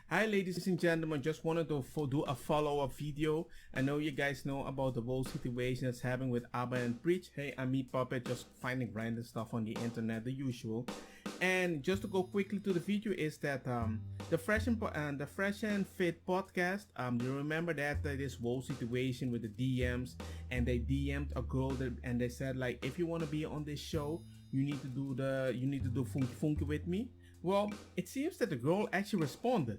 Hi ladies and gentlemen, just wanted to do a follow-up video. I know you guys know about the whole situation that's happening with Abba and Preach. Hey, I'm Meat Puppet, just finding random stuff on the internet, the usual. And just to go quickly to the video is that the Fresh and Fit podcast, you remember that this whole situation with the DMs, and they DM'd a girl and they said like, if you want to be on this show, you need to do funky with me. Well, it seems that the girl actually responded.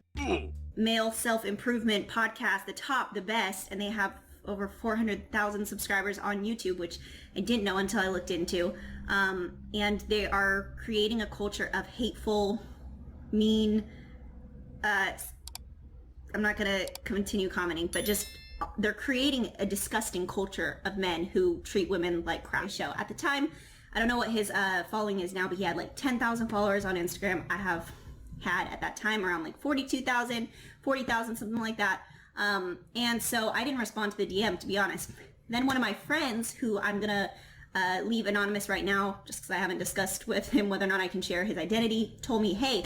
Male self-improvement podcast, the top, the best, and they have over 400,000 subscribers on YouTube, which I didn't know until I looked into. And they are creating a culture of hateful, mean, I'm not going to continue commenting, but just they're creating a disgusting culture of men who treat women like crap. Show at the time, I don't know what his following is now, but he had like 10,000 followers on Instagram. I have had at that time around like 42,000, 40,000, something like that. And so I didn't respond to the DM, to be honest. Then one of my friends, who I'm going to leave anonymous right now, just because I haven't discussed with him whether or not I can share his identity, told me, hey,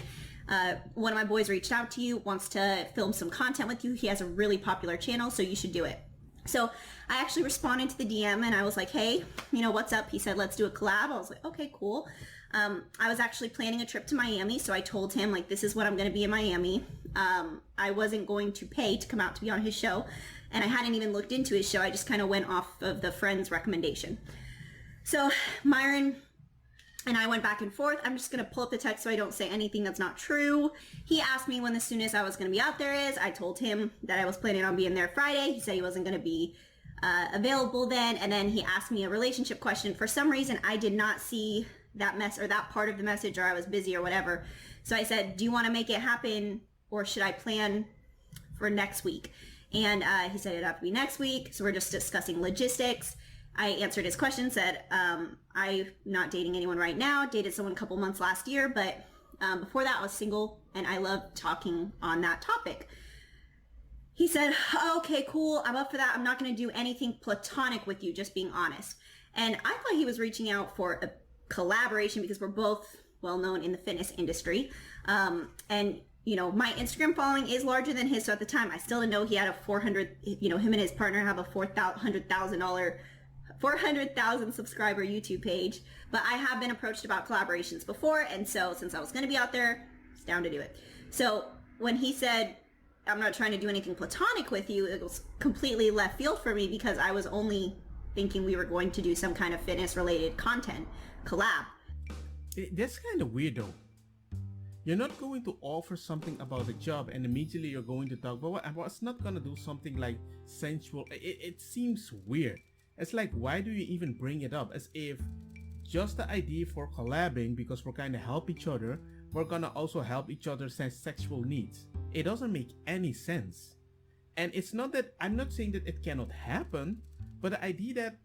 one of my boys reached out to you, wants to film some content with you. He has a really popular channel, so you should do it. So I actually responded to the DM and I was like, hey, what's up? He said, let's do a collab. I was like, okay, cool. I was actually planning a trip to Miami. So I told him like, this is what I'm going to be in Miami. I wasn't going to pay to come out to be on his show. And I hadn't even looked into his show. I just kind of went off of the friend's recommendation. So Myron and I went back and forth. I'm just going to pull up the text so I don't say anything that's not true. He asked me when the soonest I was going to be out there is. I told him that I was planning on being there Friday. He said he wasn't going to be available then. And then he asked me a relationship question. For some reason, I did not see that that part of the message, or I was busy or whatever. So I said, do you want to make it happen, or should I plan for next week? And he said it'd have to be next week. So we're just discussing logistics. I answered his question, said, I'm not dating anyone right now. Dated someone a couple months last year, but before that I was single and I love talking on that topic. He said, okay, cool. I'm up for that. I'm not going to do anything platonic with you, just being honest. And I thought he was reaching out for a collaboration because we're both well known in the fitness industry. And my Instagram following is larger than his. So at the time I still didn't know he had a 400, him and his partner have a $400,000 subscriber YouTube page, but I have been approached about collaborations before, and so since I was going to be out there, it's down to do it. So when he said, I'm not trying to do anything platonic with you, it was completely left field for me because I was only thinking we were going to do some kind of fitness related content collab. That's kind of weird though. You're not going to offer something about the job and immediately you're going to talk about I was not going to do something like sensual. It seems weird. It's like, why do you even bring it up? As if just the idea for collabing, because we're kind of help each other, we're gonna also help each other's sexual needs. It doesn't make any sense. And it's not that, I'm not saying that it cannot happen, but the idea that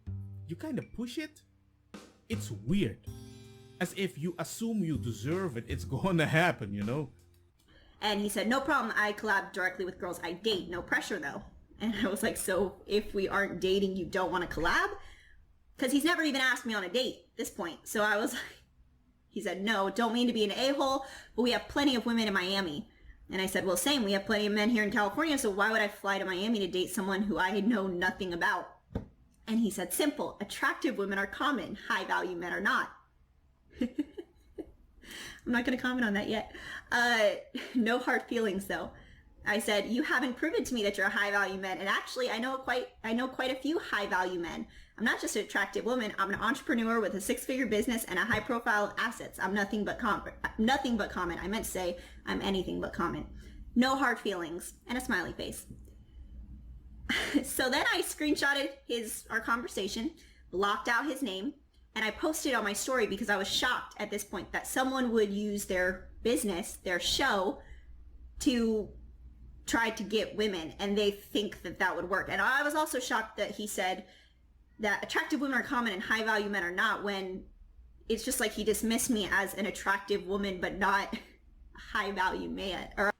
you kind of push it, it's weird. As if you assume you deserve it, it's gonna happen, And he said, no problem, I collab directly with girls I date, no pressure though. And I was like, so if we aren't dating, you don't want to collab? Because he's never even asked me on a date at this point. So I was like, he said, no, don't mean to be an a-hole, but we have plenty of women in Miami. And I said, well, same, we have plenty of men here in California, so why would I fly to Miami to date someone who I know nothing about? And he said, simple, attractive women are common, high value men are not. I'm not going to comment on that yet. No hard feelings though. I said, you haven't proven to me that you're a high value man. And actually, I know quite a few high value men. I'm not just an attractive woman. I'm an entrepreneur with a 6-figure business and a high profile assets. I'm nothing but common. I meant to say I'm anything but common. No hard feelings and a smiley face. So then I screenshotted our conversation, blocked out his name, and I posted on my story because I was shocked at this point that someone would use their business, their show, to try to get women, and they think that would work. And I was also shocked that he said that attractive women are common and high value men are not, when it's just like he dismissed me as an attractive woman but not a high value man. Or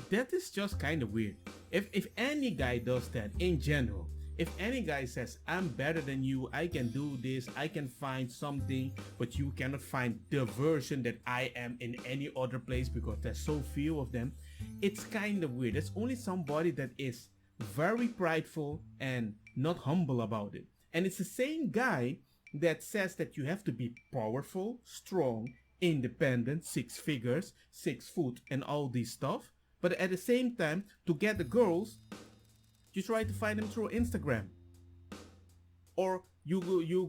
that is just kind of weird. If any guy does that in general, If any guy says, I'm better than you, I can do this, I can find something, but you cannot find the version that I am in any other place because there's so few of them, it's kind of weird. There's only somebody that is very prideful and not humble about it. And it's the same guy that says that you have to be powerful, strong, independent, 6 figures, 6 foot, and all this stuff. But at the same time, to get the girls, you try to find them through Instagram. Or you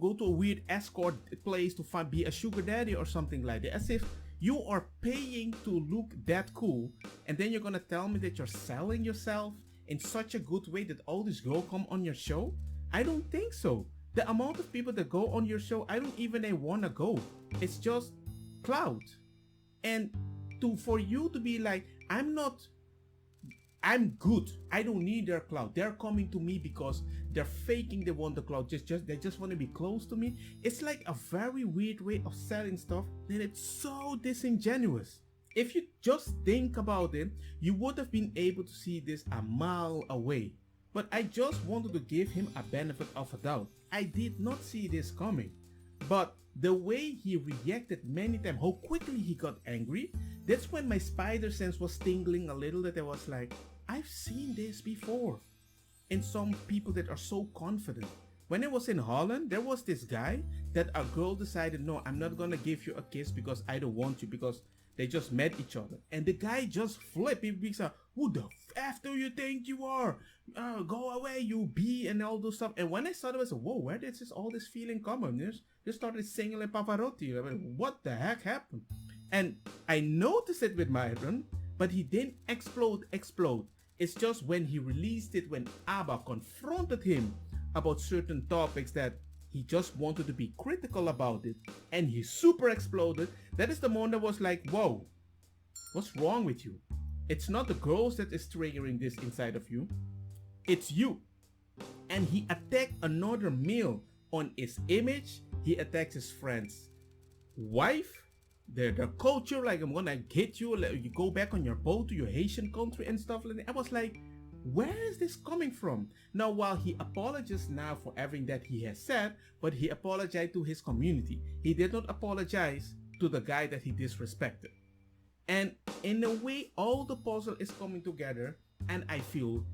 go to a weird escort place to be a sugar daddy or something like that. As if you are paying to look that cool, and then you're gonna tell me that you're selling yourself in such a good way that all these girls come on your show? I don't think so. The amount of people that go on your show, I don't even wanna go. It's just clout. And for you to be like, I'm good, I don't need their clout, they're coming to me because they're faking they want the clout, they just want to be close to me. It's like a very weird way of selling stuff, and it's so disingenuous. If you just think about it, you would have been able to see this a mile away. But I just wanted to give him a benefit of a doubt. I did not see this coming. But the way he reacted many times, how quickly he got angry, that's when my spider sense was tingling a little, that I was like, I've seen this before. In some people that are so confident. When I was in Holland, there was this guy that a girl decided, no, I'm not gonna give you a kiss because I don't want you, because they just met each other. And the guy just flipped. He was like, who the F do you think you are? Go away, you bee, and all those stuff. And when I saw it, I was like, whoa, where did all this feeling come from? Just started singing like Pavarotti. I mean, what the heck happened? And I noticed it with Myron, but he didn't explode. It's just when he released it, when Abba confronted him about certain topics that he just wanted to be critical about it, and he super exploded. That is the moment I was like, whoa, what's wrong with you? It's not the girls that is triggering this inside of you. It's you. And he attacked another male on his image. He attacks his friend's wife, their culture, like, I'm gonna hit you, like, you go back on your boat to your Haitian country and stuff like that. I was like, where is this coming from? Now, while he apologizes now for everything that he has said, but he apologized to his community. He did not apologize to the guy that he disrespected. And in a way, all the puzzle is coming together, and I feel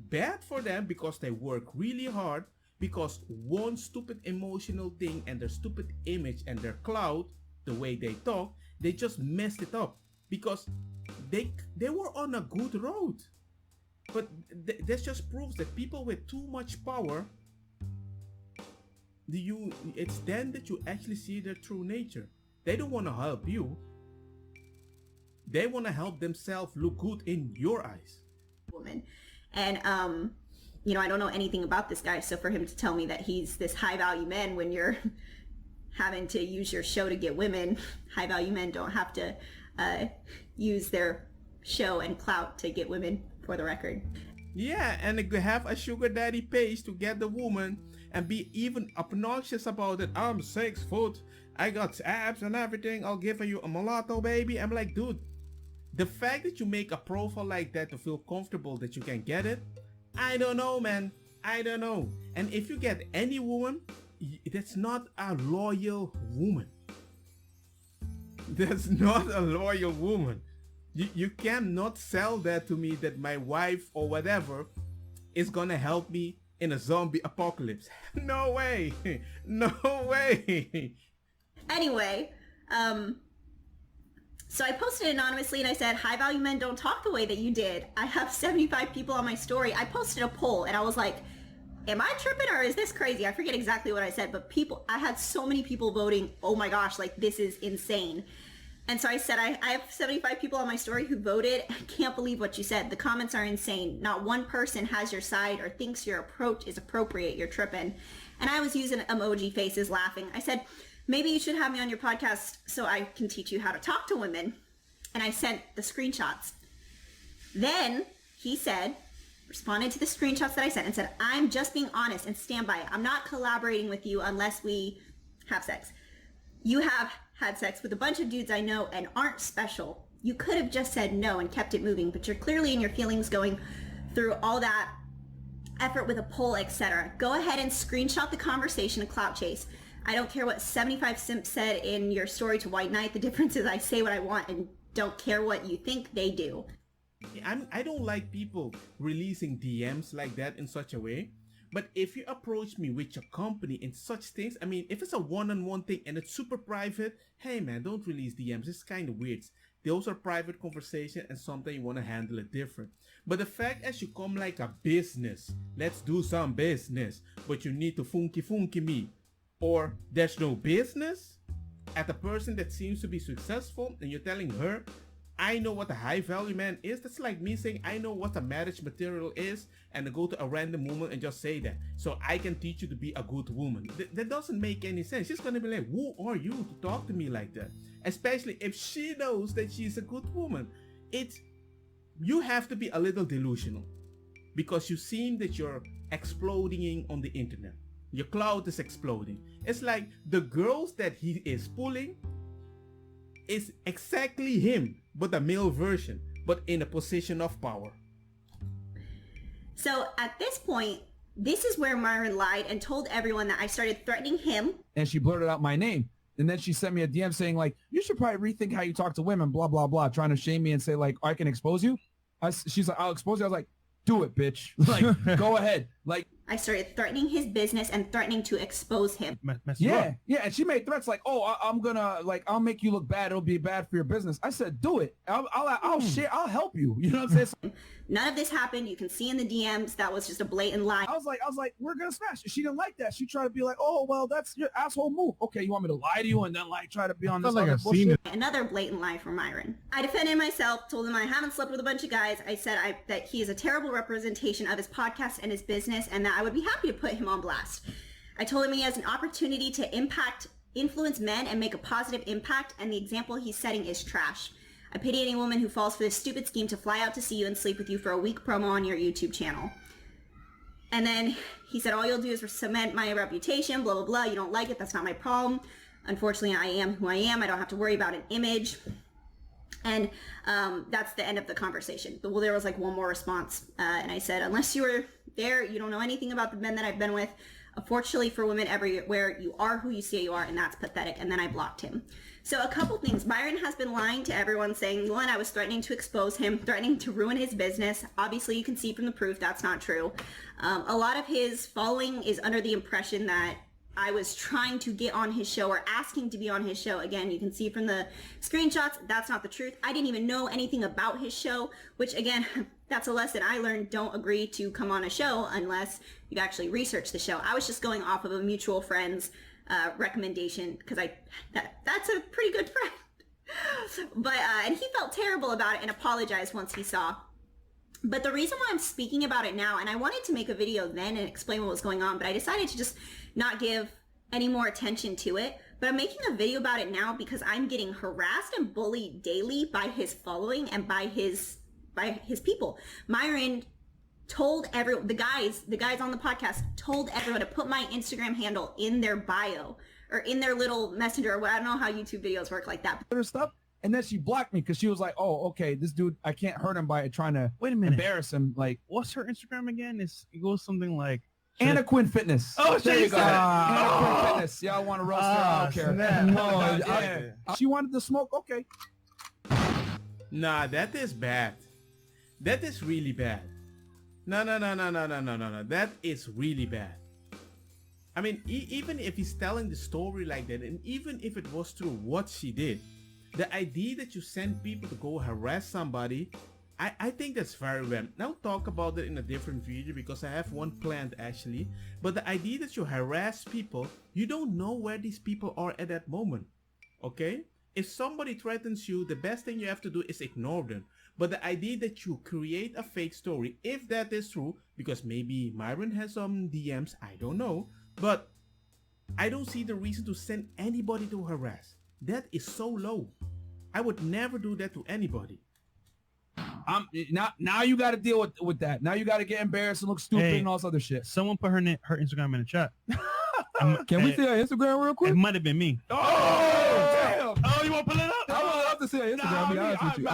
bad for them because they work really hard, because one stupid emotional thing and their stupid image and their clout, the way they talk, they just messed it up, because they were on a good road. But this just proves that people with too much power, it's then that you actually see their true nature. They don't want to help you. They want to help themselves look good in your eyes. Woman. And I don't know anything about this guy, so for him to tell me that he's this high value man when you're having to use your show to get women, high value men don't have to use their show and clout to get women, for the record. Yeah, and have a sugar daddy page to get the woman and be even obnoxious about it. I'm 6 foot, I got abs and everything, I'll give you a mulatto baby. I'm like, dude, the fact that you make a profile like that to feel comfortable that you can get it, I don't know, man. I don't know. And if you get any woman, that's not a loyal woman. That's not a loyal woman. You cannot sell that to me, that my wife or whatever is gonna help me in a zombie apocalypse. No way. No way. Anyway, so I posted anonymously and I said, high value men don't talk the way that you did. I have 75 people on my story. I posted a poll and I was like, am I tripping or is this crazy? I forget exactly what I said, but I had so many people voting. Oh my gosh, like, this is insane. And so I said, I have 75 people on my story who voted. I can't believe what you said. The comments are insane. Not one person has your side or thinks your approach is appropriate. You're tripping. And I was using emoji faces laughing. I said, maybe you should have me on your podcast so I can teach you how to talk to women. And I sent the screenshots. Then he responded to the screenshots that I sent and said, I'm just being honest and stand by it. I'm not collaborating with you unless we have sex. You have had sex with a bunch of dudes I know and aren't special. You could have just said no and kept it moving, but you're clearly in your feelings going through all that. effort with a poll, etc. Go ahead and screenshot the conversation and clout chase. I don't care what 75 Simp said in your story to White Knight. The difference is I say what I want and don't care what you think. They do. I don't like people releasing DMs like that in such a way. But if you approach me with your company and such things, I mean, if it's a one-on-one thing and it's super private, hey man, don't release DMs. It's kind of weird. Those are private conversation and sometimes you want to handle it different. But the fact as you come like a business, let's do some business, but you need to funky me, or there's no business at a person that seems to be successful and you're telling her, I know what a high value man is. That's like me saying I know what a marriage material is and to go to a random woman and just say that. So I can teach you to be a good woman. That doesn't make any sense. She's gonna be like, who are you to talk to me like that? Especially if she knows that she's a good woman. You have to be a little delusional because you seem that you're exploding on the internet. Your cloud is exploding. It's like the girls that he is pulling is exactly him, but a male version, but in a position of power. So at this point, this is where Myron lied and told everyone that I started threatening him. And she blurted out my name. And then she sent me a DM saying like, you should probably rethink how you talk to women, blah, blah, blah, trying to shame me and say like, I can expose you. She's like, I'll expose you. I was like, do it, bitch. Like, go ahead. Like, I started threatening his business and threatening to expose him. Yeah. And she made threats like, oh, I'm gonna, like, I'll make you look bad. It'll be bad for your business. I said, do it. I'll share. I'll help you. You know what I'm saying? None of this happened. You can see in the DMs that was just a blatant lie. I was like, we're gonna smash. She didn't like that. She tried to be like, oh, well, that's your asshole move. Okay, you want me to lie to you and then like try to be on this other bullshit? Another blatant lie from Myron. I defended myself, told him I haven't slept with a bunch of guys. I said that he is a terrible representation of his podcast and his business and that I would be happy to put him on blast. I told him he has an opportunity to influence men and make a positive impact, and the example he's setting is trash. I pity any woman who falls for this stupid scheme to fly out to see you and sleep with you for a week promo on your YouTube channel. And then he said, all you'll do is cement my reputation, blah, blah, blah. You don't like it. That's not my problem. Unfortunately, I am who I am. I don't have to worry about an image. And that's the end of the conversation. Well, there was like one more response. And I said, unless you were there, you don't know anything about the men that I've been with. Unfortunately for women everywhere, you are who you say you are, and that's pathetic. And then I blocked him. So a couple things. Myron has been lying to everyone, saying, one, I was threatening to expose him, threatening to ruin his business. Obviously, you can see from the proof that's not true. A lot of his following is under the impression that I was trying to get on his show or asking to be on his show. Again, you can see from the screenshots, that's not the truth. I didn't even know anything about his show, which again, that's a lesson I learned. Don't agree to come on a show unless you've actually researched the show. I was just going off of a mutual friend's recommendation because that's a pretty good friend. But and he felt terrible about it and apologized once he saw. But the reason why I'm speaking about it now, and I wanted to make a video then and explain what was going on, but I decided to just not give any more attention to it. But I'm making a video about it now because I'm getting harassed and bullied daily by his following and by his people. Myron told everyone, the guys on the podcast told everyone to put my Instagram handle in their bio or in their little messenger. I don't know how YouTube videos work like that. Stuff. And then she blocked me because she was like, oh, okay, this dude, I can't hurt him by trying to embarrass him. Like, what's her Instagram again? It goes something like AnnaQuinnFitness. Oh, there you go. AnnaQuinnFitness. Y'all want to roast her? I don't care. She wanted to smoke. Okay. Nah, that is bad. That is really bad. No. That is really bad. I mean, even if he's telling the story like that, and even if it was true what she did, the idea that you send people to go harass somebody, I think that's very bad. I'll talk about it in a different video because I have one planned actually. But the idea that you harass people, you don't know where these people are at that moment. Okay? If somebody threatens you, the best thing you have to do is ignore them. But the idea that you create a fake story, if that is true, because maybe Myron has some DMs, I don't know. But I don't see the reason to send anybody to harass. That is so low. I would never do that to anybody. Now you got to deal with that. Now you got to get embarrassed and look stupid and all this other shit. Someone put her Instagram in the chat. Can we see her Instagram real quick? It might have been me. Oh, damn. Oh, you want to pull it up? I would love to see her Instagram. I'll be honest with you.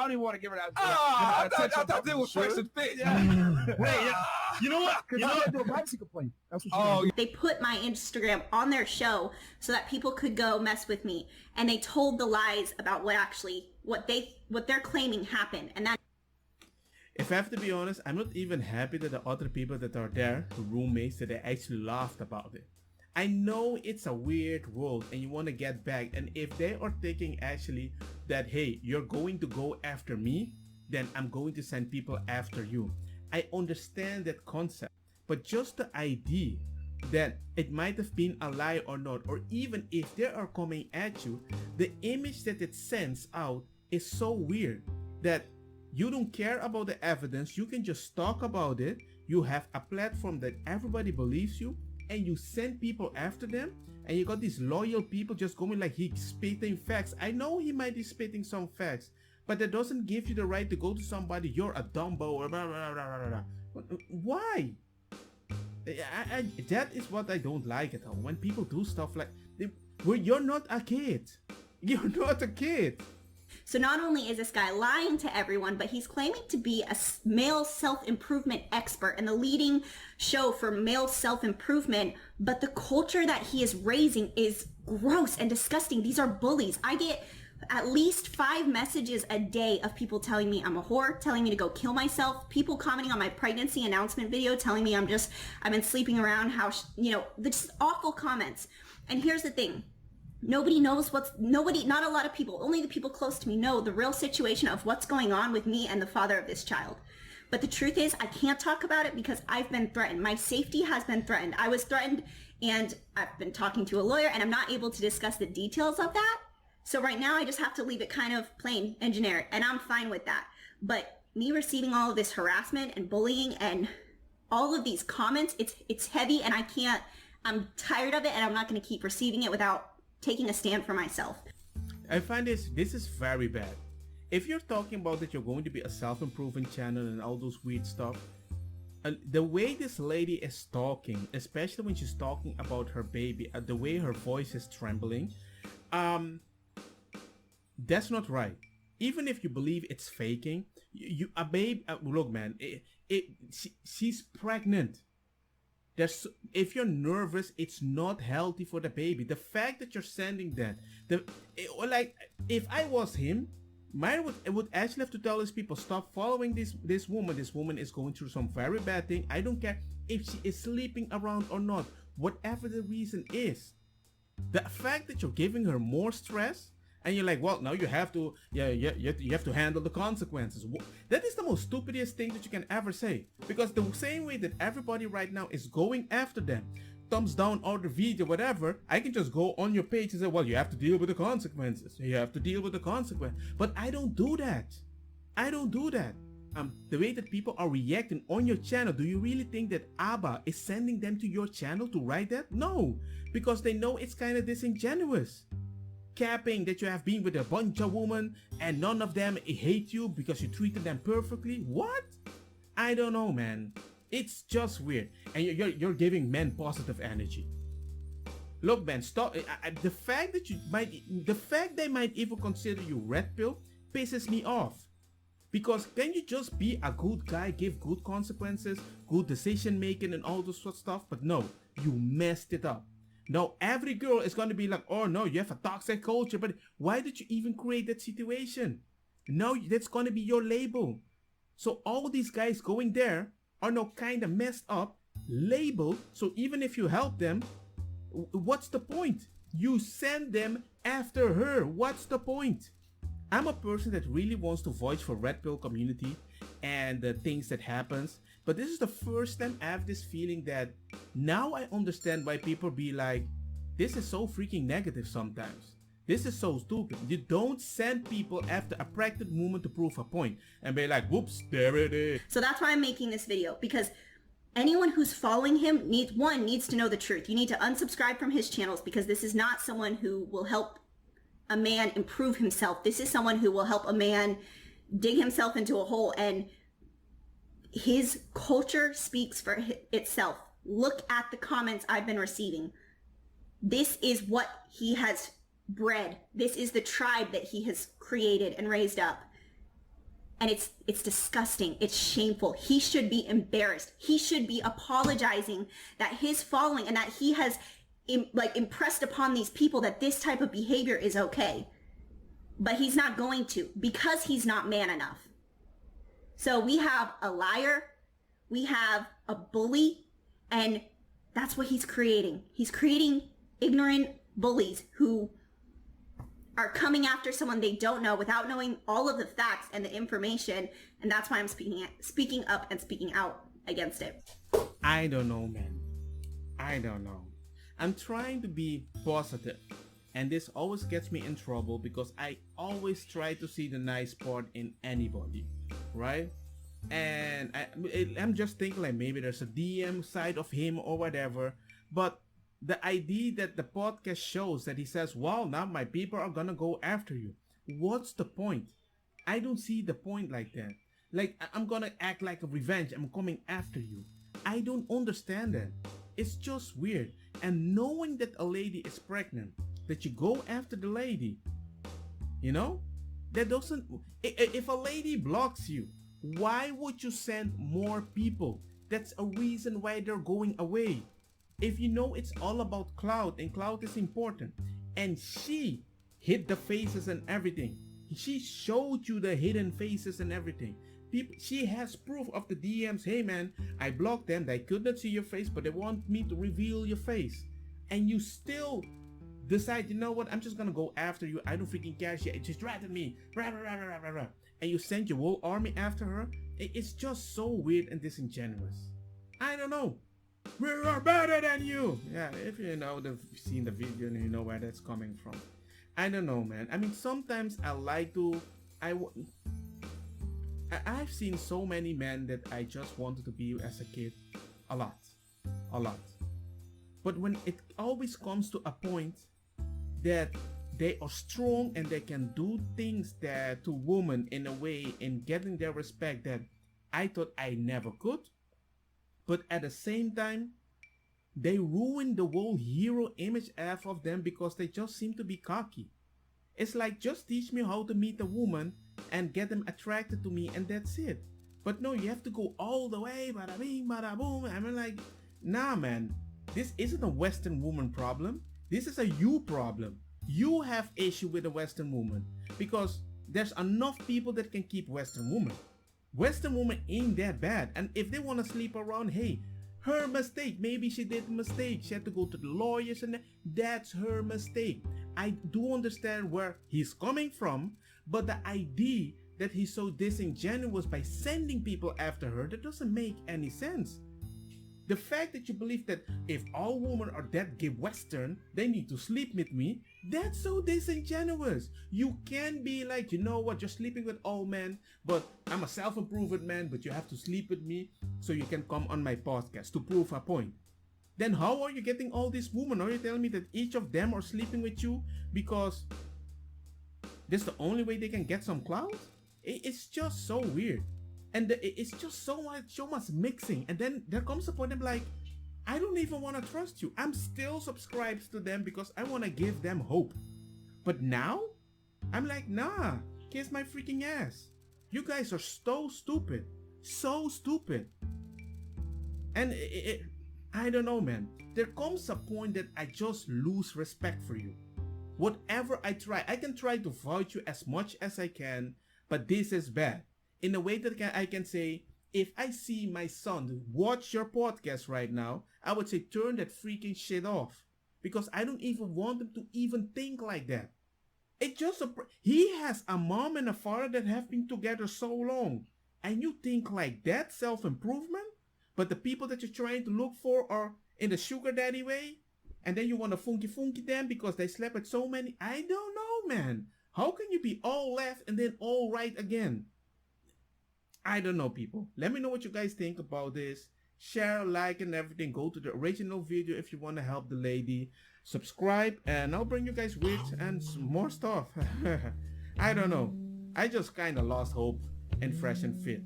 don't even want to give her that. I thought they were question fit. Yeah. Wait, you know what? You know I what? do a privacy complaint. That's what she They put my Instagram on their show so that people could go mess with me, and they told the lies about what they're claiming happened, and that. If I have to be honest, I'm not even happy that the other people that are there, the roommates, that they actually laughed about it. I know it's a weird world and you want to get back, and if they are thinking actually that, hey, you're going to go after me, then I'm going to send people after you. I understand that concept, but just the idea that it might have been a lie or not, or even if they are coming at you, the image that it sends out is so weird that you don't care about the evidence. You can just talk about it. You have a platform that everybody believes you, and you send people after them, and you got these loyal people just going like he's spitting facts. I know he might be spitting some facts, but that doesn't give you the right to go to somebody, you're a dumbo or blah, blah, blah, blah, blah. Why? That is what I don't like at all. When people do stuff like, you're not a kid. You're not a kid. So not only is this guy lying to everyone, but he's claiming to be a male self-improvement expert and the leading show for male self-improvement. But the culture that he is raising is gross and disgusting. These are bullies. I get at least 5 messages a day of people telling me I'm a whore, telling me to go kill myself, people commenting on my pregnancy announcement video, telling me I've been sleeping around, just awful comments. And here's the thing. Not a lot of people, only the people close to me know the real situation of what's going on with me and the father of this child. But the truth is, I can't talk about it because I've been threatened. My safety has been threatened. I was threatened, and I've been talking to a lawyer, and I'm not able to discuss the details of that. So right now, I just have to leave it kind of plain and generic, and I'm fine with that. But me receiving all of this harassment and bullying and all of these comments, it's heavy, and I'm tired of it, and I'm not going to keep receiving it without taking a stand for myself. I find this is very bad. If you're talking about that you're going to be a self-improvement channel and all those weird stuff, the way this lady is talking, especially when she's talking about her baby, the way her voice is trembling, that's not right. Even if you believe it's faking, look man, she's pregnant. If you're nervous, it's not healthy for the baby. The fact that you're sending that, if I was him, Myron would actually have to tell his people, stop following this woman. This woman is going through some very bad thing. I don't care if she is sleeping around or not, whatever the reason is. The fact that you're giving her more stress, and you're like, well, now you have to handle the consequences. That is the most stupidest thing that you can ever say. Because the same way that everybody right now is going after them, thumbs down or the video, whatever, I can just go on your page and say, well, you have to deal with the consequences. You have to deal with the consequence. But I don't do that. I don't do that. The way that people are reacting on your channel, do you really think that Abba is sending them to your channel to write that? No, because they know it's kind of disingenuous. Capping that you have been with a bunch of women and none of them hate you because you treated them perfectly. What? I don't know, man. It's just weird. And you're giving men positive energy. Look, man, stop. The fact they might even consider you red pill pisses me off. Because can you just be a good guy, give good consequences, good decision making and all this sort of stuff? But no, you messed it up. Now every girl is going to be like, oh no, you have a toxic culture, but why did you even create that situation? Now that's going to be your label. So all these guys going there are now kind of messed up, labeled, so even if you help them, what's the point? You send them after her. What's the point? I'm a person that really wants to voice for red pill community and the things that happens. But this is the first time I have this feeling that now I understand why people be like, this is so freaking negative sometimes. This is so stupid. You don't send people after a pregnant woman to prove a point and be like, whoops, there it is. So that's why I'm making this video, because anyone who's following him needs to know the truth. You need to unsubscribe from his channels, because this is not someone who will help a man improve himself. This is someone who will help a man dig himself into a hole, and his culture speaks for itself. Look at the comments I've been receiving. This is what he has bred. This is the tribe that he has created and raised up. And it's disgusting. It's shameful. He should be embarrassed. He should be apologizing that his following and that he has impressed upon these people that this type of behavior is okay. But he's not going to, because he's not man enough. So we have a liar, we have a bully, and that's what he's creating. He's creating ignorant bullies who are coming after someone they don't know without knowing all of the facts and the information. And that's why I'm speaking up and speaking out against it. I don't know, man. I don't know. I'm trying to be positive, and this always gets me in trouble because I always try to see the nice part in anybody, right? And I'm just thinking like maybe there's a DM side of him or whatever, but the idea that the podcast shows that he says, wow, now my people are gonna go after you. What's the point? I don't see the point like that. Like, I'm gonna act like a revenge. I'm coming after you. I don't understand that. It's just weird. And knowing that a lady is pregnant, that you go after the lady, you know, that doesn't, if a lady blocks you, why would you send more people? That's a reason why they're going away. If you know it's all about clout and clout is important, and she hid the faces and everything, she showed you the hidden faces and everything. She has proof of the DMs. Hey man, I blocked them. They could not see your face, but they want me to reveal your face. And you still decide, you know what? I'm just gonna go after you. I don't freaking care. She just threatened me. Rah, rah, rah, rah, rah, rah. And you send your whole army after her. It's just so weird and disingenuous. I don't know. We are better than you. Yeah, if you know seen the video and you know where that's coming from. I don't know, man. I mean, sometimes I like to. I've seen so many men that I just wanted to be as a kid. A lot. But when it always comes to a point that they are strong and they can do things that to women in a way in getting their respect that I thought I never could. But at the same time, they ruin the whole hero image of them because they just seem to be cocky. It's like, just teach me how to meet a woman and get them attracted to me and that's it. But no, you have to go all the way, bada bing, bada boom. I'm like, nah man, this isn't a Western woman problem. This is a you problem. You have issue with a Western woman because there's enough people that can keep Western woman. Western woman ain't that bad, and if they want to sleep around, hey, her mistake. Maybe she did a mistake. She had to go to the lawyers and that's her mistake. I do understand where he's coming from, but the idea that he's so disingenuous by sending people after her, that doesn't make any sense. The fact that you believe that if all women are that gay Western, they need to sleep with me, that's so disingenuous. You can be like, you know what, you're sleeping with all men, but I'm a self-improvement man, but you have to sleep with me so you can come on my podcast to prove a point. Then how are you getting all these women? Are you telling me that each of them are sleeping with you because that's the only way they can get some clout? It's just so weird. And it's just so much mixing. And then there comes a point I'm like, I don't even want to trust you. I'm still subscribed to them because I want to give them hope. But now, I'm like, nah, kiss my freaking ass. You guys are so stupid. So stupid. And I don't know, man. There comes a point that I just lose respect for you. Whatever I try, I can try to avoid you as much as I can, but this is bad. In a way that I can say, if I see my son watch your podcast right now, I would say turn that freaking shit off. Because I don't even want him to even think like that. It just, he has a mom and a father that have been together so long. And you think like that, self-improvement? But the people that you're trying to look for are in the sugar daddy way? And then you want to funky them because they slept with so many? I don't know, man. How can you be all left and then all right again? I don't know, people. Let me know what you guys think about this. Share, like, and everything. Go to the original video if you want to help the lady. Subscribe, and I'll bring you guys weird and more stuff. I don't know. I just kind of lost hope and Fresh and Fit.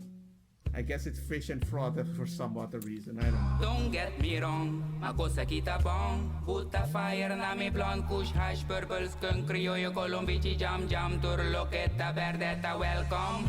I guess it's fish and fraud for some other reason. I don't know. Don't get me wrong, ma cosa kita bong. Put a fire na mi blonde kush hash purple skunk criollo colombici jam jam tur loqueta verdeta welcome.